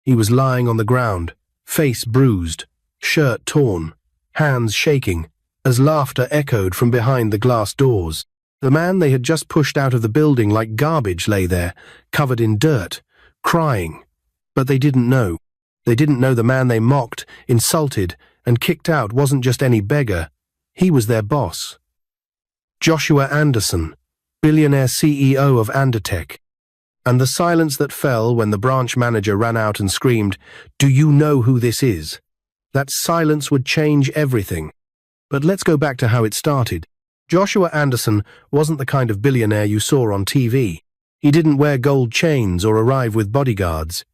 He was lying on the ground, face bruised, shirt torn, hands shaking, as laughter echoed from behind the glass doors. The man they had just pushed out of the building like garbage lay there, covered in dirt, crying. But they didn't know. They didn't know the man they mocked, insulted, and kicked out wasn't just any beggar. He was their boss. Joshua Anderson, billionaire CEO of Undertech. And the silence that fell when the branch manager ran out and screamed, "Do you know who this is?" That silence would change everything. But let's go back to how it started. Joshua Anderson wasn't the kind of billionaire you saw on TV. He didn't wear gold chains or arrive with bodyguards.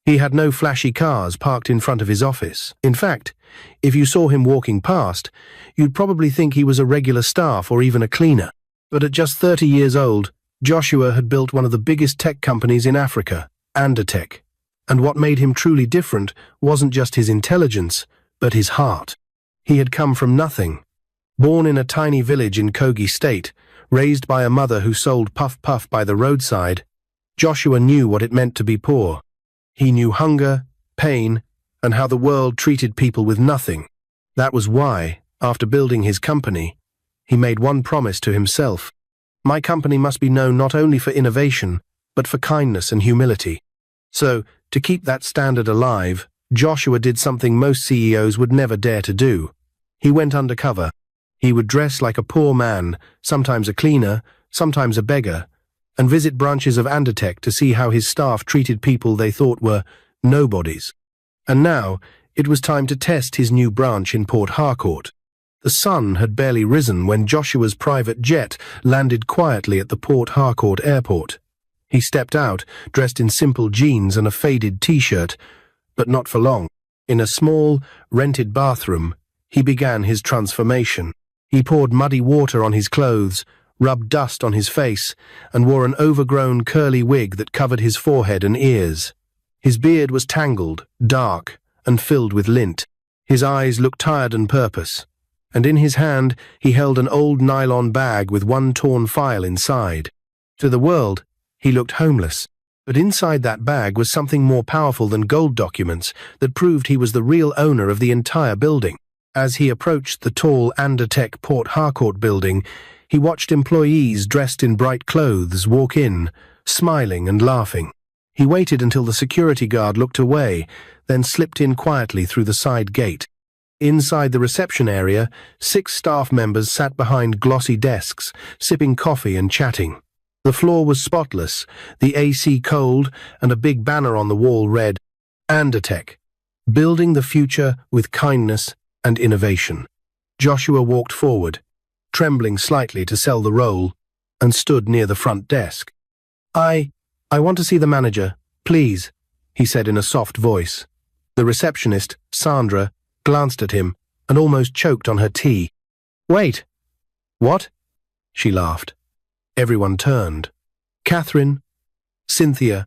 He had no flashy cars parked in front of his office. In fact, if you saw him walking past, you'd probably think he was a regular staff or even a cleaner. But at just 30 years old, Joshua had built one of the biggest tech companies in Africa, Undertech. And what made him truly different wasn't just his intelligence, but his heart. He had come from nothing. Born in a tiny village in Kogi State, raised by a mother who sold puff puff by the roadside, Joshua knew what it meant to be poor. He knew hunger, pain, and how the world treated people with nothing. That was why, after building his company, he made one promise to himself. My company must be known not only for innovation, but for kindness and humility. So, to keep that standard alive, Joshua did something most CEOs would never dare to do. He went undercover. He would dress like a poor man, sometimes a cleaner, sometimes a beggar, and visit branches of Undertech to see how his staff treated people they thought were nobodies. And now, it was time to test his new branch in Port Harcourt. The sun had barely risen when Joshua's private jet landed quietly at the Port Harcourt airport. He stepped out, dressed in simple jeans and a faded t-shirt, but not for long. In a small, rented bathroom, he began his transformation. He poured muddy water on his clothes, rubbed dust on his face, and wore an overgrown curly wig that covered his forehead and ears. His beard was tangled, dark, and filled with lint. His eyes looked tired and purpose, and in his hand he held an old nylon bag with one torn file inside. To the world, he looked homeless, but inside that bag was something more powerful than gold documents that proved he was the real owner of the entire building. As he approached the tall Undertech Port Harcourt building, he watched employees dressed in bright clothes walk in, smiling and laughing. He waited until the security guard looked away, then slipped in quietly through the side gate. Inside the reception area, 6 staff members sat behind glossy desks, sipping coffee and chatting. The floor was spotless, the AC cold, and a big banner on the wall read, "Undertech, building the future with kindness and innovation." Joshua walked forward, trembling slightly to sell the role, and stood near the front desk. I want to see the manager, please," he said in a soft voice. The receptionist, Sandra, glanced at him and almost choked on her tea. "Wait. What?" she laughed. Everyone turned. Catherine, Cynthia,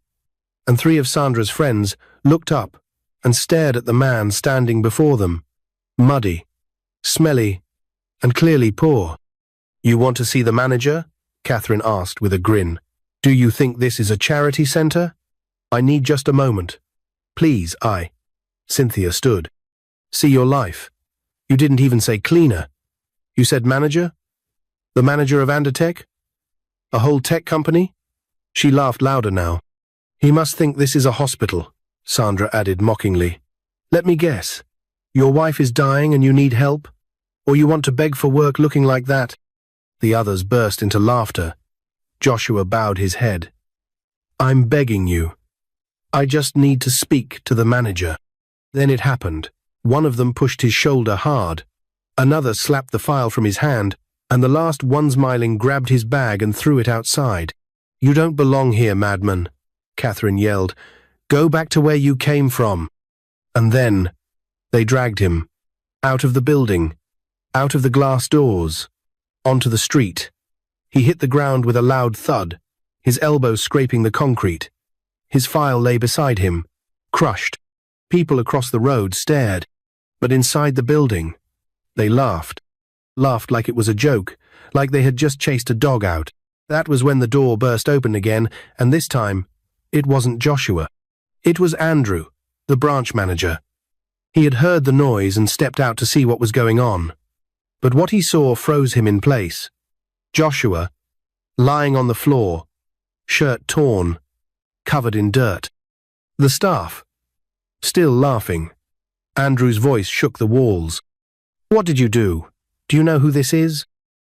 and 3 of Sandra's friends looked up and stared at the man standing before them, muddy, smelly, and clearly poor. "You want to see the manager?" Catherine asked with a grin. "Do you think this is a charity center? I need just a moment. Please, Cynthia stood. "See your life. You didn't even say cleaner. You said manager? The manager of Undertech? A whole tech company?" She laughed louder now. "He must think this is a hospital," Sandra added mockingly. "Let me guess. Your wife is dying and you need help? Or you want to beg for work looking like that?" The others burst into laughter. Joshua bowed his head. "I'm begging you. I just need to speak to the manager." Then it happened. One of them pushed his shoulder hard. Another slapped the file from his hand, and the last one smiling grabbed his bag and threw it outside. "You don't belong here, madman," Catherine yelled. "Go back to where you came from." And then they dragged him, out of the building, out of the glass doors, onto the street. He hit the ground with a loud thud, his elbows scraping the concrete. His file lay beside him, crushed. People across the road stared, but inside the building, they laughed. Laughed like it was a joke, like they had just chased a dog out. That was when the door burst open again, and this time, it wasn't Joshua. It was Andrew, the branch manager. He had heard the noise and stepped out to see what was going on. But what he saw froze him in place. Joshua, lying on the floor, shirt torn, covered in dirt. The staff, still laughing. Andrew's voice shook the walls. "What did you do? Do you know who this is?"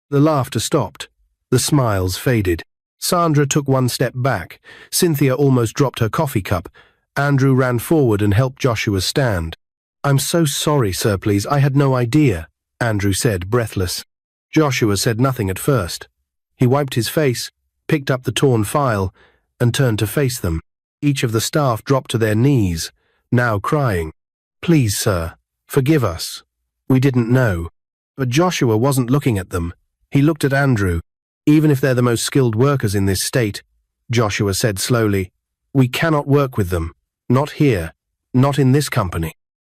The laughter stopped. The smiles faded. Sandra took one step back. Cynthia almost dropped her coffee cup. Andrew ran forward and helped Joshua stand. "I'm so sorry, sir, please. I had no idea," Andrew said, breathless. Joshua said nothing at first. He wiped his face, picked up the torn file, and turned to face them. Each of the staff dropped to their knees, now crying. "Please, sir, forgive us. We didn't know." But Joshua wasn't looking at them. He looked at Andrew. "Even if they're the most skilled workers in this state," Joshua said slowly, "we cannot work with them. Not here. Not in this company."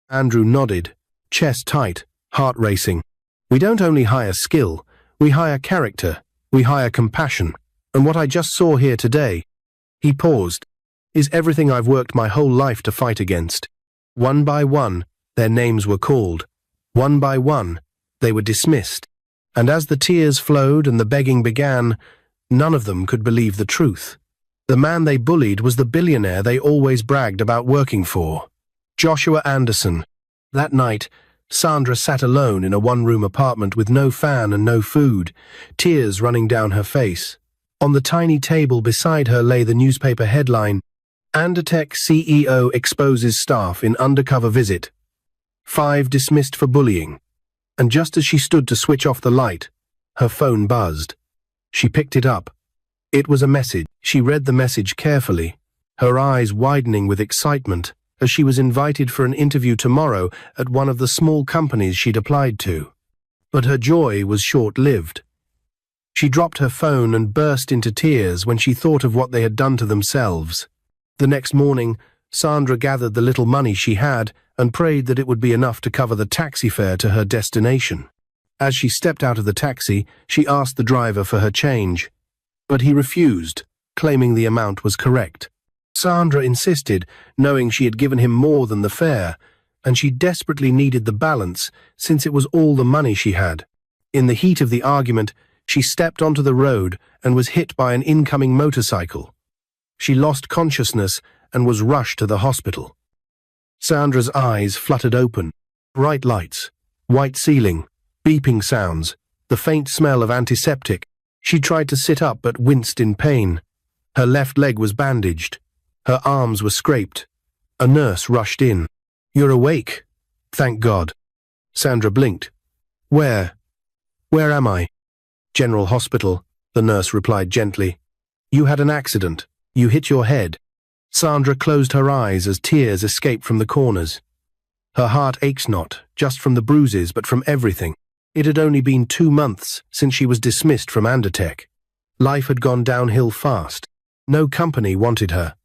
Andrew nodded, chest tight, heart racing. "We don't only hire skill, we hire character, we hire compassion. And what I just saw here today," he paused, "is everything I've worked my whole life to fight against." One by one, their names were called. One by one, they were dismissed. And as the tears flowed and the begging began, none of them could believe the truth. The man they bullied was the billionaire they always bragged about working for. Joshua Anderson. That night, Sandra sat alone in a one-room apartment with no fan and no food, tears running down her face. On the tiny table beside her lay the newspaper headline, "Anditech CEO exposes staff in undercover visit. 5 dismissed for bullying." And just as she stood to switch off the light, her phone buzzed. She picked it up. It was a message. She read the message carefully, her eyes widening with excitement, as she was invited for an interview tomorrow at one of the small companies she'd applied to. But her joy was short-lived. She dropped her phone and burst into tears when she thought of what they had done to themselves. The next morning, Sandra gathered the little money she had and prayed that it would be enough to cover the taxi fare to her destination. As she stepped out of the taxi, she asked the driver for her change, but he refused, claiming the amount was correct. Sandra insisted, knowing she had given him more than the fare, and she desperately needed the balance since it was all the money she had. In the heat of the argument, she stepped onto the road and was hit by an incoming motorcycle. She lost consciousness and was rushed to the hospital. Sandra's eyes fluttered open. Bright lights, white ceiling, beeping sounds, the faint smell of antiseptic. She tried to sit up but winced in pain. Her left leg was bandaged. Her arms were scraped. A nurse rushed in. "You're awake. Thank God." Sandra blinked. Where am I?" "General Hospital," the nurse replied gently. "You had an accident. You hit your head." Sandra closed her eyes as tears escaped from the corners. Her heart ached not just from the bruises but from everything. It had only been 2 months since she was dismissed from Anditech. Life had gone downhill fast. No company wanted her.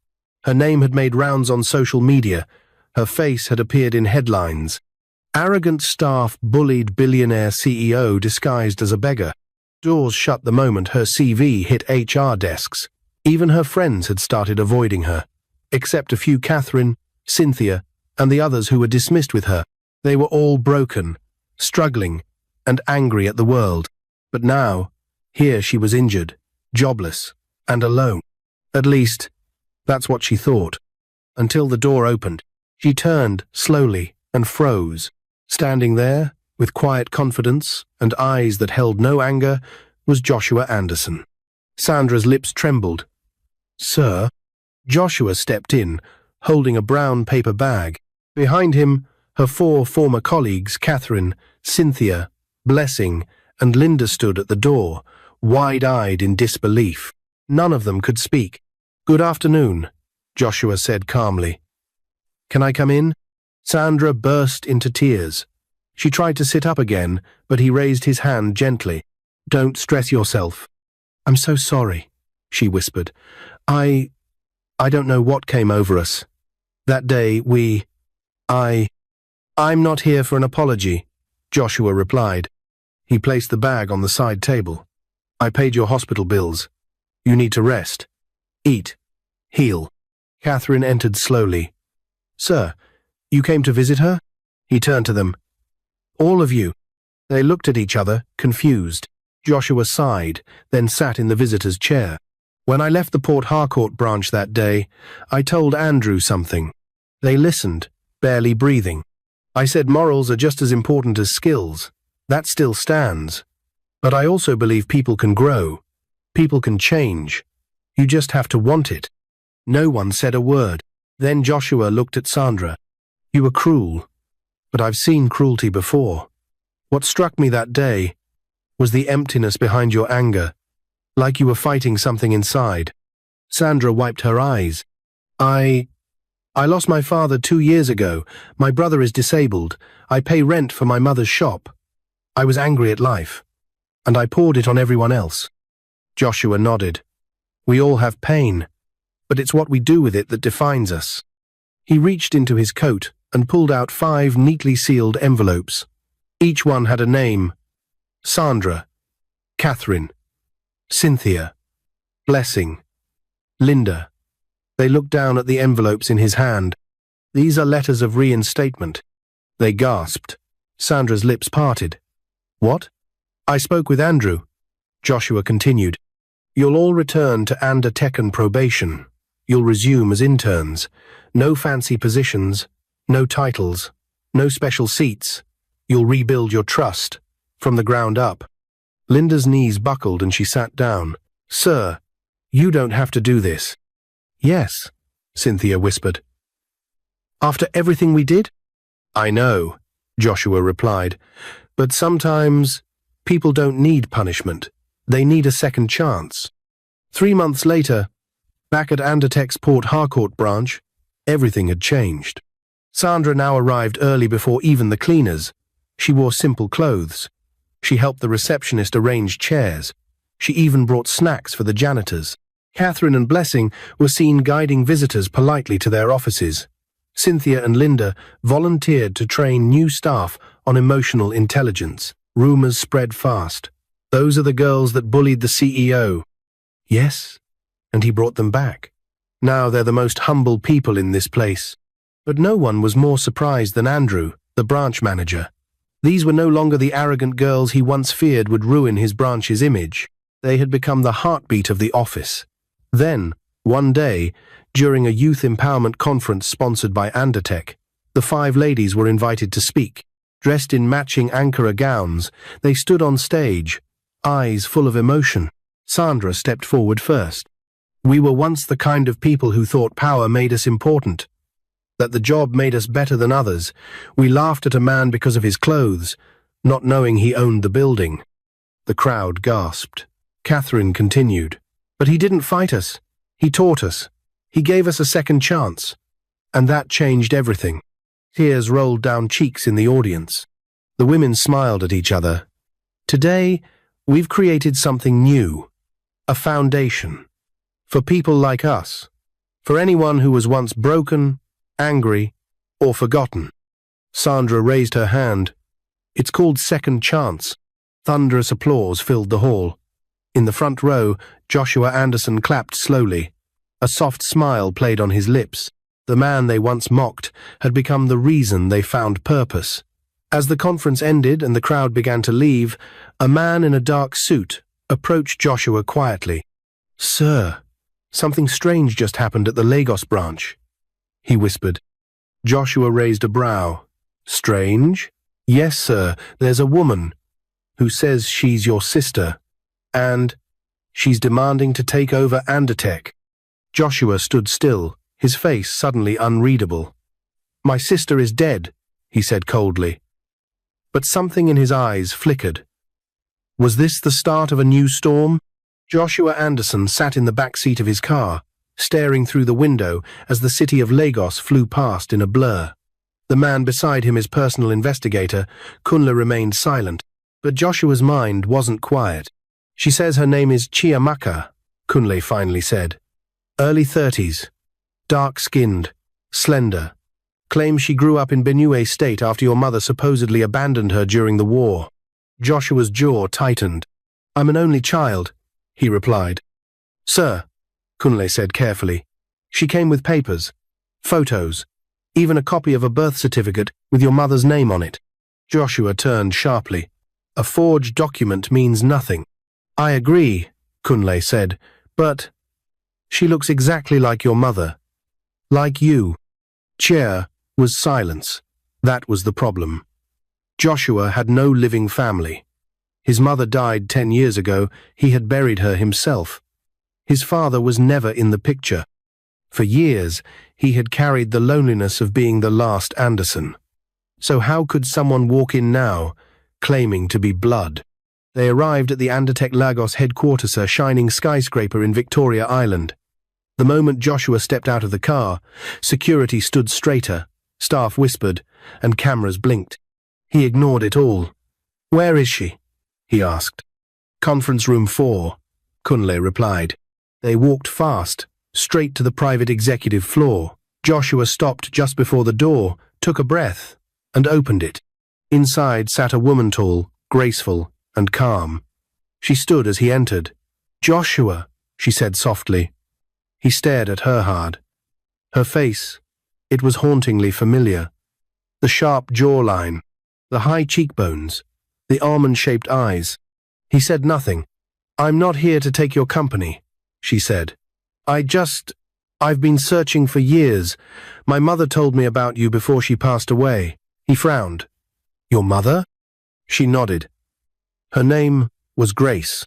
Her name had made rounds on social media. Her face had appeared in headlines. Arrogant staff bullied billionaire CEO disguised as a beggar. Doors shut the moment her CV hit HR desks. Even her friends had started avoiding her, except a few Catherine, Cynthia, and the others who were dismissed with her. They were all broken, struggling, and angry at the world. But now, here she was injured, jobless, and alone. At least, that's what she thought. Until the door opened. She turned slowly and froze. Standing there, with quiet confidence and eyes that held no anger, was Joshua Anderson. Sandra's lips trembled. "Sir?" Joshua stepped in, holding a brown paper bag. Behind him, her 4 former colleagues, Catherine, Cynthia, Blessing, and Linda stood at the door, wide-eyed in disbelief. None of them could speak. "Good afternoon," Joshua said calmly. "Can I come in?" Sandra burst into tears. She tried to sit up again, but he raised his hand gently. "Don't stress yourself." "I'm so sorry," she whispered. I don't know what came over us. That day I'm not here for an apology," Joshua replied. He placed the bag on the side table. "I paid your hospital bills. You need to rest. Eat. Heal." Catherine entered slowly. Sir, you came to visit her? He turned to them. All of you. They looked at each other, confused. Joshua sighed, then sat in the visitor's chair. When I left the Port Harcourt branch that day, I told Andrew something. They listened, barely breathing. I said morals are just as important as skills. That still stands. But I also believe people can grow. People can change. You just have to want it. No one said a word. Then Joshua looked at Sandra. You were cruel. But I've seen cruelty before. What struck me that day was the emptiness behind your anger, like you were fighting something inside. Sandra wiped her eyes. I lost my father 2 years ago. My brother is disabled. I pay rent for my mother's shop. I was angry at life, and I poured it on everyone else. Joshua nodded. We all have pain, but it's what we do with it that defines us. He reached into his coat and pulled out 5 neatly sealed envelopes. Each one had a name. Sandra, Catherine, Cynthia, Blessing, Linda. They looked down at the envelopes in his hand. These are letters of reinstatement. They gasped. Sandra's lips parted. What? I spoke with Andrew. Joshua continued. You'll all return to Andertecan probation. You'll resume as interns. No fancy positions, no titles, no special seats. You'll rebuild your trust, from the ground up. Linda's knees buckled and she sat down. Sir, you don't have to do this. Yes, Cynthia whispered. After everything we did? I know, Joshua replied, but sometimes people don't need punishment. They need a second chance. 3 months later, back at Andertech's Port Harcourt branch, everything had changed. Sandra now arrived early before even the cleaners. She wore simple clothes. She helped the receptionist arrange chairs. She even brought snacks for the janitors. Catherine and Blessing were seen guiding visitors politely to their offices. Cynthia and Linda volunteered to train new staff on emotional intelligence. Rumors spread fast. Those are the girls that bullied the CEO. Yes, and he brought them back. Now they're the most humble people in this place. But no one was more surprised than Andrew, the branch manager. These were no longer the arrogant girls he once feared would ruin his branch's image. They had become the heartbeat of the office. Then, one day, during a youth empowerment conference sponsored by Andertech, the 5 ladies were invited to speak. Dressed in matching Ankara gowns, they stood on stage, eyes full of emotion. Sandra stepped forward first. We were once the kind of people who thought power made us important, that the job made us better than others. We laughed at a man because of his clothes, not knowing he owned the building. The crowd gasped. Catherine continued. But he didn't fight us. He taught us. He gave us a second chance. And that changed everything. Tears rolled down cheeks in the audience. The women smiled at each other. Today, we've created something new. A foundation. For people like us. For anyone who was once broken, angry, or forgotten. Sandra raised her hand. It's called Second Chance. Thunderous applause filled the hall. In the front row, Joshua Anderson clapped slowly. A soft smile played on his lips. The man they once mocked had become the reason they found purpose. As the conference ended and the crowd began to leave, a man in a dark suit approached Joshua quietly. Sir, something strange just happened at the Lagos branch, he whispered. Joshua raised a brow. Strange? Yes, sir, there's a woman who says she's your sister, and she's demanding to take over Andertech. Joshua stood still, his face suddenly unreadable. My sister is dead, he said coldly. But something in his eyes flickered. Was this the start of a new storm? Joshua Anderson sat in the back seat of his car, staring through the window as the city of Lagos flew past in a blur. The man beside him, his personal investigator, Kunle, remained silent, but Joshua's mind wasn't quiet. She says her name is Chiamaka, Kunle finally said. Early 30s, dark-skinned, slender. Claims she grew up in Benue State after your mother supposedly abandoned her during the war. Joshua's jaw tightened. I'm an only child, he replied. Sir, Kunle said carefully. She came with papers, photos, Even a copy of a birth certificate with your mother's name on it." Joshua turned sharply. "A forged document means nothing." "I agree," Kunle said, "but she looks exactly like your mother. Like you." Chair was silence. That was the problem. Joshua had no living family. His mother died 10 years ago. He had buried her himself. His father was never in the picture. For years, he had carried the loneliness of being the last Anderson. So how could someone walk in now, claiming to be blood? They arrived at the Anditech Lagos headquarters, a shining skyscraper in Victoria Island. The moment Joshua stepped out of the car, security stood straighter, staff whispered, and cameras blinked. He ignored it all. "Where is she?" he asked. "Conference room 4, Kunle replied. They walked fast, straight to the private executive floor. Joshua stopped just before the door, took a breath, and opened it. Inside sat a woman, tall, graceful, and calm. She stood as he entered. "Joshua," she said softly. He stared at her hard. Her face, it was hauntingly familiar. The sharp jawline, the high cheekbones, the almond-shaped eyes. He said nothing. "I'm not here to take your company," she said. I've been searching for years. My mother told me about you before she passed away." He frowned. "Your mother?" She nodded. Her name was Grace.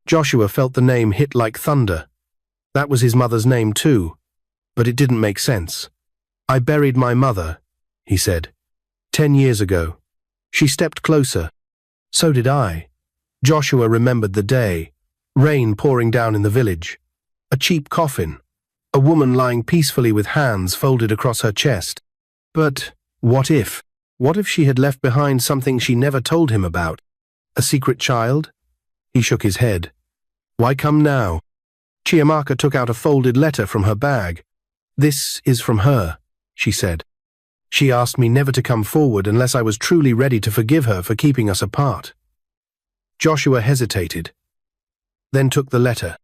Joshua felt the name hit like thunder. That was his mother's name too, but it didn't make sense. "I buried my mother," he said. 10 years ago." She stepped closer. "So did I." Joshua remembered the day. Rain pouring down in the village. A cheap coffin. A woman lying peacefully with hands folded across her chest. But what if? What if she had left behind something she never told him about? A secret child? He shook his head. "Why come now?" Chiamaka took out a folded letter from her bag. "This is from her," she said. "She asked me never to come forward unless I was truly ready to forgive her for keeping us apart." Joshua hesitated, then took the letter.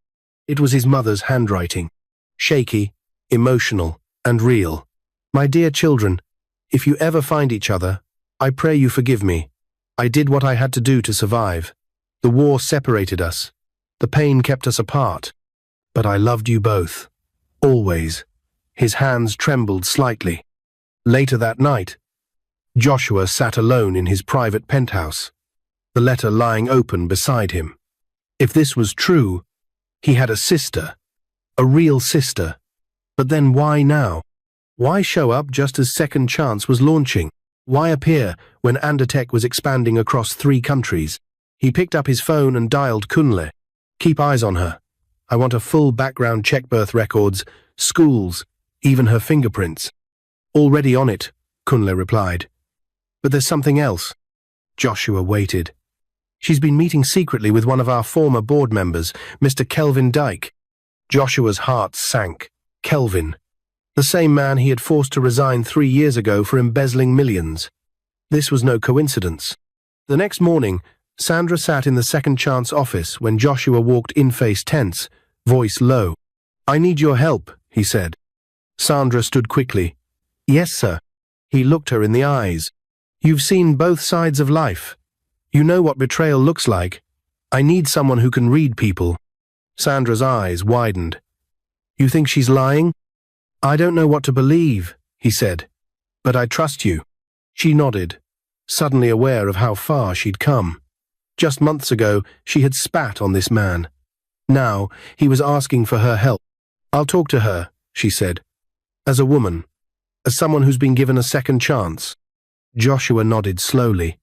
It was his mother's handwriting, shaky, emotional, and real. "My dear children, if you ever find each other, I pray you forgive me. I did what I had to do to survive. The war separated us. The pain kept us apart. But I loved you both. Always." His hands trembled slightly. Later that night, Joshua sat alone in his private penthouse, the letter lying open beside him. If this was true, he had a sister, a real sister. But then why now? Why show up just as Second Chance was launching? Why appear when Anditech was expanding across 3 countries? He picked up his phone and dialed Kunle. "Keep eyes on her. I want a full background check, birth records, schools, even her fingerprints." "Already on it," Kunle replied. "But there's something else." Joshua waited. "She's been meeting secretly with one of our former board members, Mr. Kelvin Dyke." Joshua's heart sank. Kelvin. The same man he had forced to resign 3 years ago for embezzling millions. This was no coincidence. The next morning, Sandra sat in the Second Chance office when Joshua walked in, face tense, voice low. "I need your help," he said. Sandra stood quickly. "Yes, sir." He looked her in the eyes. "You've seen both sides of life. You know what betrayal looks like. I need someone who can read people." Sandra's eyes widened. "You think she's lying?" "I don't know what to believe," he said. "But I trust you." She nodded, suddenly aware of how far she'd come. Just months ago, she had spat on this man. Now, he was asking for her help. "I'll talk to her," she said. "As a woman, as someone who's been given a second chance." Joshua nodded slowly.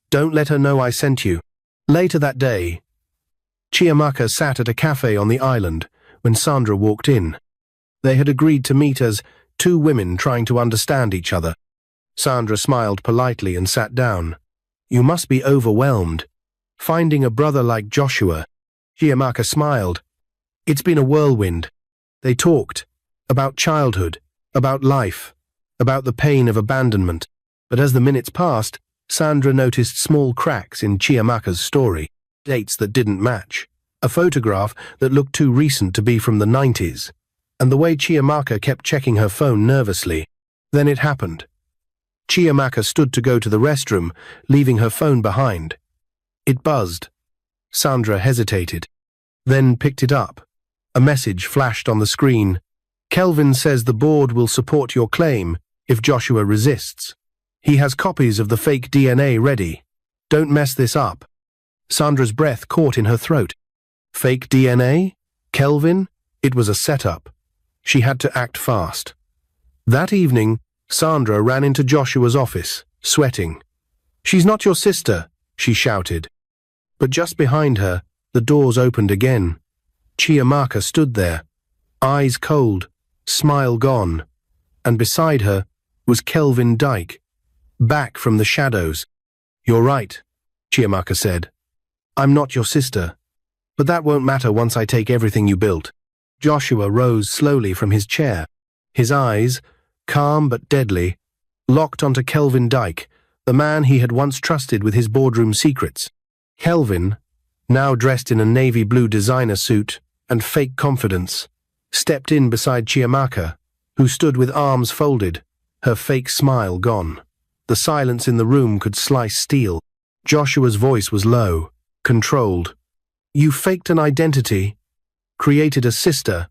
"Don't let her know I sent you." Later that day, Chiamaka sat at a cafe on the island when Sandra walked in. They had agreed to meet as 2 women trying to understand each other. Sandra smiled politely and sat down. "You must be overwhelmed. Finding a brother like Joshua." Chiamaka smiled. "It's been a whirlwind." They talked about childhood, about life, about the pain of abandonment. But as the minutes passed, Sandra noticed small cracks in Chiamaka's story, dates that didn't match, a photograph that looked too recent to be from the 90s, and the way Chiamaka kept checking her phone nervously. Then it happened. Chiamaka stood to go to the restroom, leaving her phone behind. It buzzed. Sandra hesitated, then picked it up. A message flashed on the screen. Kelvin says the board will support your claim if Joshua resists. He has copies of the fake DNA ready. Don't mess this up. Sandra's breath caught in her throat. Fake DNA? Kelvin? It was a setup. She had to act fast. That evening, Sandra ran into Joshua's office, sweating. "She's not your sister," she shouted. But just behind her, the doors opened again. Chiamaka stood there, eyes cold, smile gone, and beside her was Kelvin Dyke, back from the shadows. "You're right," Chiamaka said. "I'm not your sister, but that won't matter once I take everything you built." Joshua rose slowly from his chair, his eyes, calm but deadly, locked onto Kelvin Dyke, the man he had once trusted with his boardroom secrets. Kelvin, now dressed in a navy blue designer suit and fake confidence, stepped in beside Chiamaka, who stood with arms folded, her fake smile gone. The silence in the room could slice steel. Joshua's voice was low, controlled. "You faked an identity, created a sister,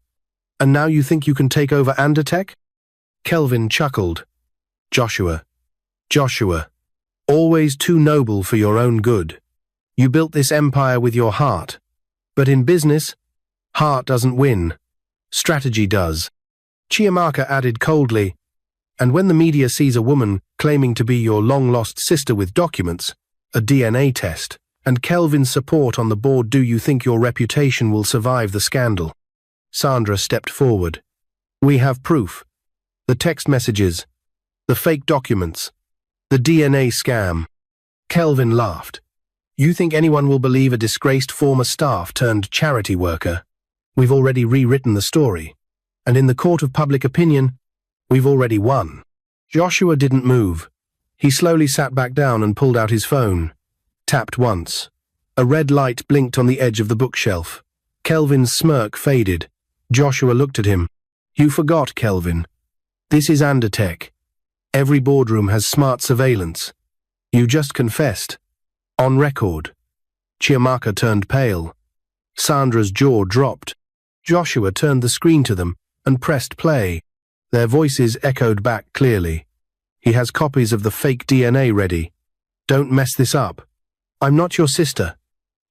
and now you think you can take over Undertech?" Kelvin chuckled. Joshua, always too noble for your own good. You built this empire with your heart. But in business, heart doesn't win. Strategy does. Chiamaka added coldly, "And when the media sees a woman claiming to be your long-lost sister with documents, a DNA test, and Kelvin's support on the board, do you think your reputation will survive the scandal?" Sandra stepped forward. "We have proof. The text messages, the fake documents, the DNA scam." Kelvin laughed. "You think anyone will believe a disgraced former staff turned charity worker? We've already rewritten the story. And in the court of public opinion, we've already won." Joshua didn't move. He slowly sat back down and pulled out his phone. Tapped once. A red light blinked on the edge of the bookshelf. Kelvin's smirk faded. Joshua looked at him. "You forgot, Kelvin. This is Undertech. Every boardroom has smart surveillance. You just confessed. On record." Chiamaka turned pale. Sandra's jaw dropped. Joshua turned the screen to them and pressed play. Their voices echoed back clearly. "He has copies of the fake DNA ready. Don't mess this up. I'm not your sister.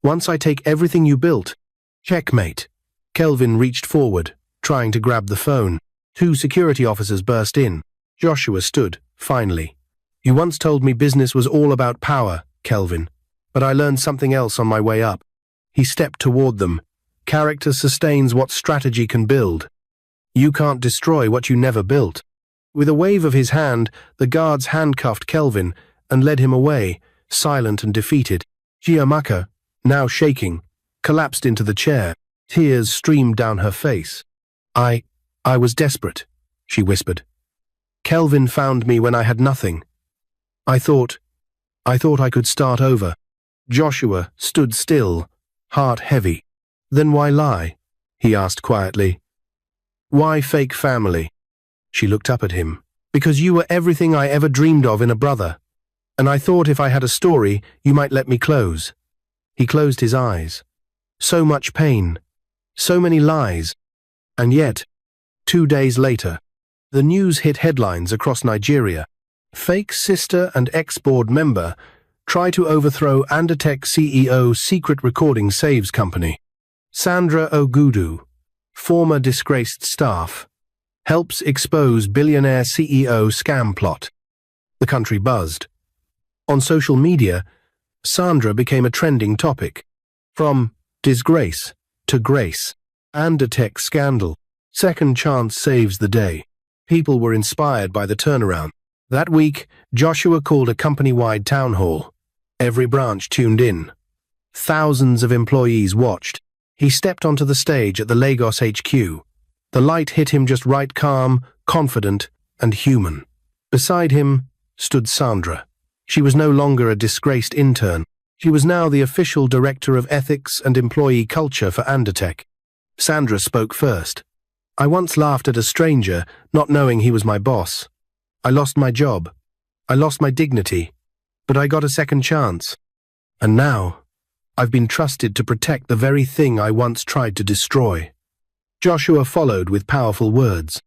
Once I take everything you built." Checkmate. Kelvin reached forward, trying to grab the phone. Two security officers burst in. Joshua stood, finally. "You once told me business was all about power, Kelvin, but I learned something else on my way up." He stepped toward them. "Character sustains what strategy can build. You can't destroy what you never built." With a wave of his hand, the guards handcuffed Kelvin and led him away, silent and defeated. Chiamaka, now shaking, collapsed into the chair. Tears streamed down her face. I was desperate," she whispered. "Kelvin found me when I had nothing. I thought I could start over." Joshua stood still, heart heavy. "Then why lie?" he asked quietly. "Why fake family?" She looked up at him. "Because you were everything I ever dreamed of in a brother. And I thought if I had a story, you might let me close." He closed his eyes. So much pain. So many lies. And yet, 2 days later, the news hit headlines across Nigeria. Fake sister and ex-board member try to overthrow Undertech CEO secret recording saves company. Sandra Ogudu, former disgraced staff, helps expose billionaire CEO scam plot. The country buzzed. On social media, Sandra became a trending topic. From disgrace to grace. Undertech scandal. Second chance saves the day. People were inspired by the turnaround. That week, Joshua called a company-wide town hall. Every branch tuned in. Thousands of employees watched. He stepped onto the stage at the Lagos HQ. The light hit him just right, calm, confident, and human. Beside him stood Sandra. She was no longer a disgraced intern. She was now the official director of ethics and employee culture for Undertech. Sandra spoke first. "I once laughed at a stranger, not knowing he was my boss. I lost my job. I lost my dignity. But I got a second chance. And now, I've been trusted to protect the very thing I once tried to destroy. Joshua followed with powerful words.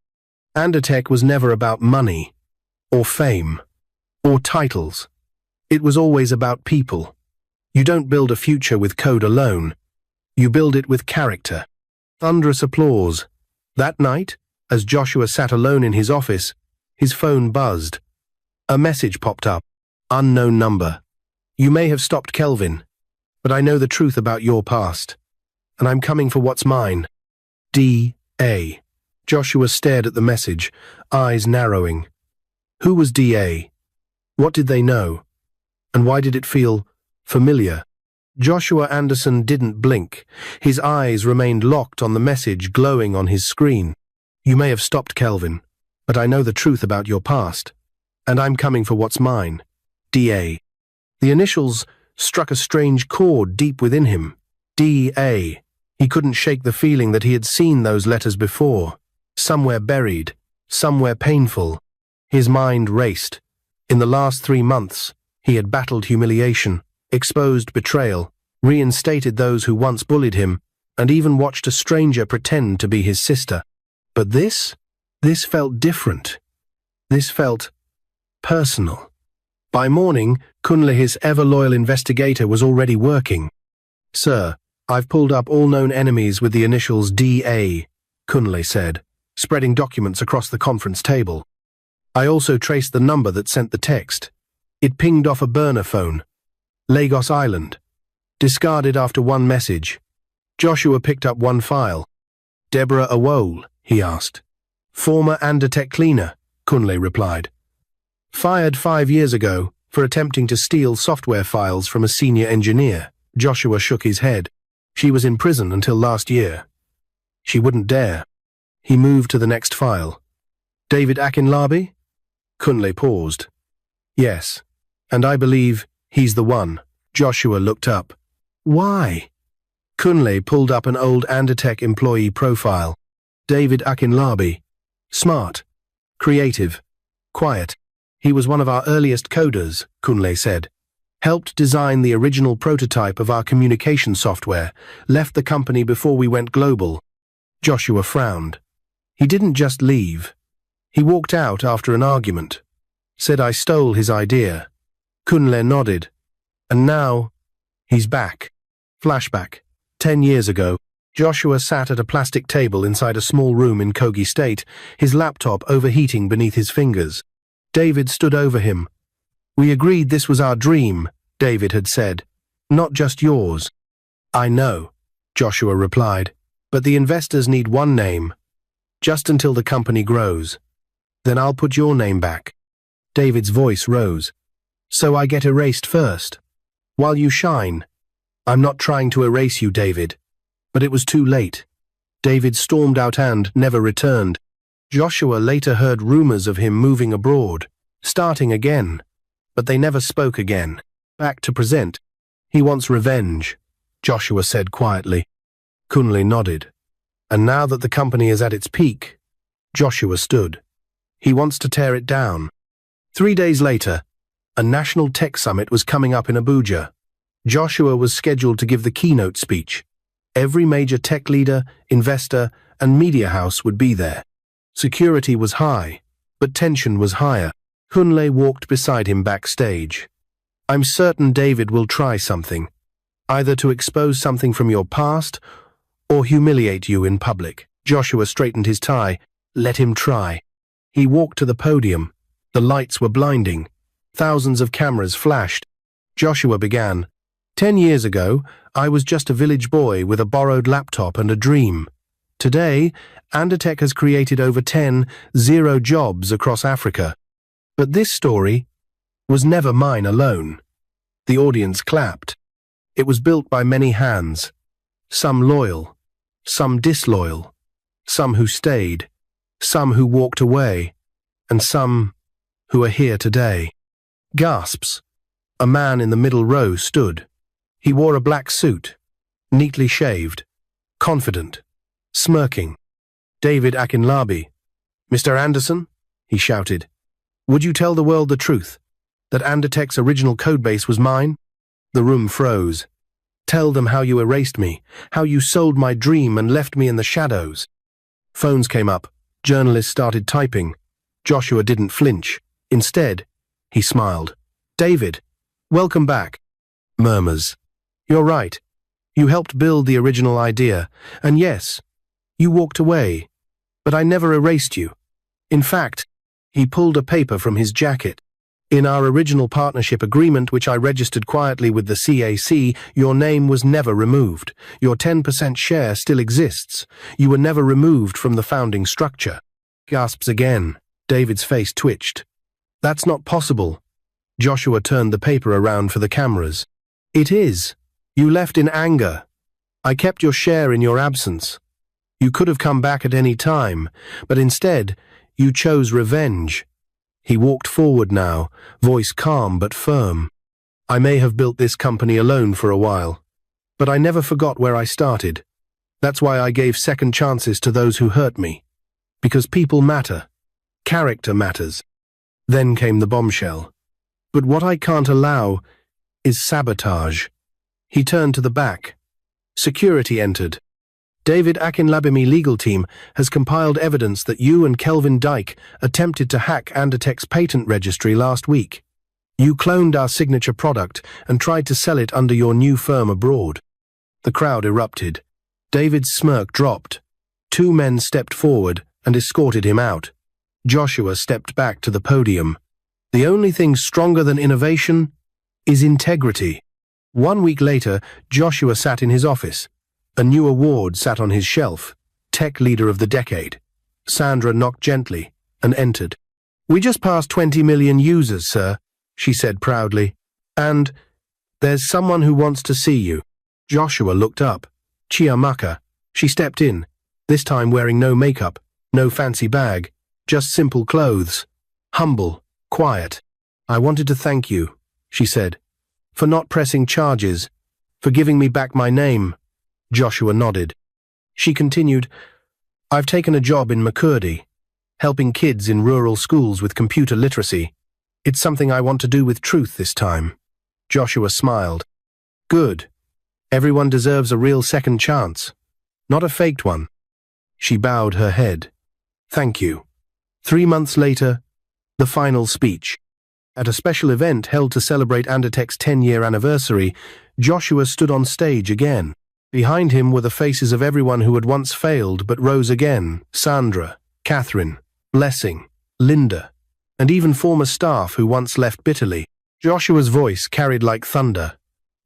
Anditech was never about money, or fame, or titles. It was always about people. You don't build a future with code alone. You build it with character. Thunderous applause. That night, as Joshua sat alone in his office, his phone buzzed. A message popped up. Unknown number. You may have stopped Kelvin, but I know the truth about your past, and I'm coming for what's mine. D.A. Joshua stared at the message, eyes narrowing. Who was D.A.? What did they know? And why did it feel familiar? Joshua Anderson didn't blink. His eyes remained locked on the message glowing on his screen. You may have stopped Kelvin, but I know the truth about your past, and I'm coming for what's mine. D.A. The initials struck a strange chord deep within him. D.A. He couldn't shake the feeling that he had seen those letters before. Somewhere buried, somewhere painful. His mind raced. In the last 3 months, he had battled humiliation, exposed betrayal, reinstated those who once bullied him, and even watched a stranger pretend to be his sister. But this felt different. This felt personal. By morning, Kunle, his ever-loyal investigator, was already working. Sir, I've pulled up all known enemies with the initials D.A., Kunle said, spreading documents across the conference table. I also traced the number that sent the text. It pinged off a burner phone. Lagos Island. Discarded after one message. Joshua picked up one file. Deborah Awole, he asked. Former Anditech cleaner, Kunle replied. Fired 5 years ago for attempting to steal software files from a senior engineer. Joshua shook his head. She was in prison until last year. She wouldn't dare. He moved to the next file. David Akinlabi? Kunle paused. Yes, and I believe he's the one. Joshua looked up. Why? Kunle pulled up an old Anditech employee profile. David Akinlabi. Smart. Creative. Quiet. He was one of our earliest coders, Kunle said. Helped design the original prototype of our communication software, left the company before we went global. Joshua frowned. He didn't just leave. He walked out after an argument. Said I stole his idea. Kunle nodded. And now, he's back. Flashback. 10 years ago, Joshua sat at a plastic table inside a small room in Kogi State, his laptop overheating beneath his fingers. David stood over him. We agreed this was our dream, David had said. Not just yours. I know, Joshua replied, but the investors need one name. Just until the company grows. Then I'll put your name back. David's voice rose. So I get erased first. While you shine. I'm not trying to erase you, David. But it was too late. David stormed out and never returned. Joshua later heard rumors of him moving abroad, starting again. But they never spoke again. Back to present. He wants revenge, Joshua said quietly. Kunle nodded. And now that the company is at its peak, Joshua stood. He wants to tear it down. 3 days later, a national tech summit was coming up in Abuja. Joshua was scheduled to give the keynote speech. Every major tech leader, investor, and media house would be there. Security was high, but tension was higher. Kunle walked beside him backstage. I'm certain David will try something, either to expose something from your past or humiliate you in public. Joshua straightened his tie. Let him try. He walked to the podium. The lights were blinding. Thousands of cameras flashed. Joshua began. 10 years ago, I was just a village boy with a borrowed laptop and a dream. Today, Anditech has created over 10 zero jobs across Africa. But this story was never mine alone. The audience clapped. It was built by many hands. Some loyal, some disloyal, some who stayed, some who walked away, and some who are here today. Gasps. A man in the middle row stood. He wore a black suit, neatly shaved, confident, smirking. David Akinlabi. Mr. Anderson, he shouted. Would you tell the world the truth? That Anditech's original codebase was mine? The room froze. Tell them how you erased me, how you sold my dream and left me in the shadows. Phones came up. Journalists started typing. Joshua didn't flinch. Instead, he smiled. David, welcome back. Murmurs. You're right. You helped build the original idea. And yes, you walked away. But I never erased you. In fact, he pulled a paper from his jacket. In our original partnership agreement, which I registered quietly with the CAC, your name was never removed. Your 10% share still exists. You were never removed from the founding structure. Gasps again. David's face twitched. That's not possible. Joshua turned the paper around for the cameras. It is. You left in anger. I kept your share in your absence. You could have come back at any time, but instead, you chose revenge. He walked forward now, voice calm but firm. I may have built this company alone for a while, but I never forgot where I started. That's why I gave second chances to those who hurt me. Because people matter. Character matters. Then came the bombshell. But what I can't allow is sabotage. He turned to the back. Security entered. David Akinlabimi legal team has compiled evidence that you and Kelvin Dyke attempted to hack Anditech's patent registry last week. You cloned our signature product and tried to sell it under your new firm abroad. The crowd erupted. David's smirk dropped. Two men stepped forward and escorted him out. Joshua stepped back to the podium. The only thing stronger than innovation is integrity. 1 week later, Joshua sat in his office. A new award sat on his shelf, Tech Leader of the Decade. Sandra knocked gently and entered. We just passed 20 million users, sir, she said proudly. And there's someone who wants to see you. Joshua looked up. Chiamaka. She stepped in, this time wearing no makeup, no fancy bag, just simple clothes. Humble, quiet. I wanted to thank you, she said, for not pressing charges, for giving me back my name. Joshua nodded. She continued, I've taken a job in Makurdi, helping kids in rural schools with computer literacy. It's something I want to do with truth this time. Joshua smiled. Good. Everyone deserves a real second chance, not a faked one. She bowed her head. Thank you. 3 months later, the final speech. At a special event held to celebrate Anditech's 10-year anniversary, Joshua stood on stage again. Behind him were the faces of everyone who had once failed but rose again, Sandra, Catherine, Blessing, Linda, and even former staff who once left bitterly. Joshua's voice carried like thunder.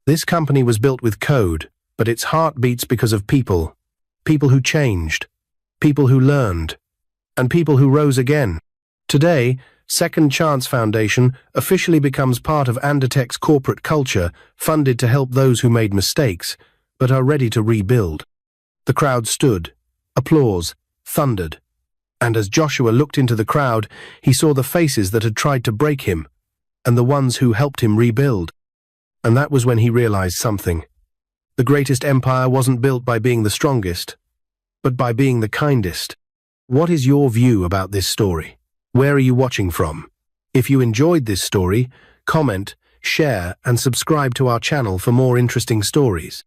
This company was built with code, but its heart beats because of people. People who changed, people who learned, and people who rose again. Today, Second Chance Foundation officially becomes part of Anditech's corporate culture, funded to help those who made mistakes, but are ready to rebuild. The crowd stood. Applause thundered. And as Joshua looked into the crowd, he saw the faces that had tried to break him, and the ones who helped him rebuild. And that was when he realized something. The greatest empire wasn't built by being the strongest, but by being the kindest. What is your view about this story? Where are you watching from? If you enjoyed this story, comment, share, and subscribe to our channel for more interesting stories.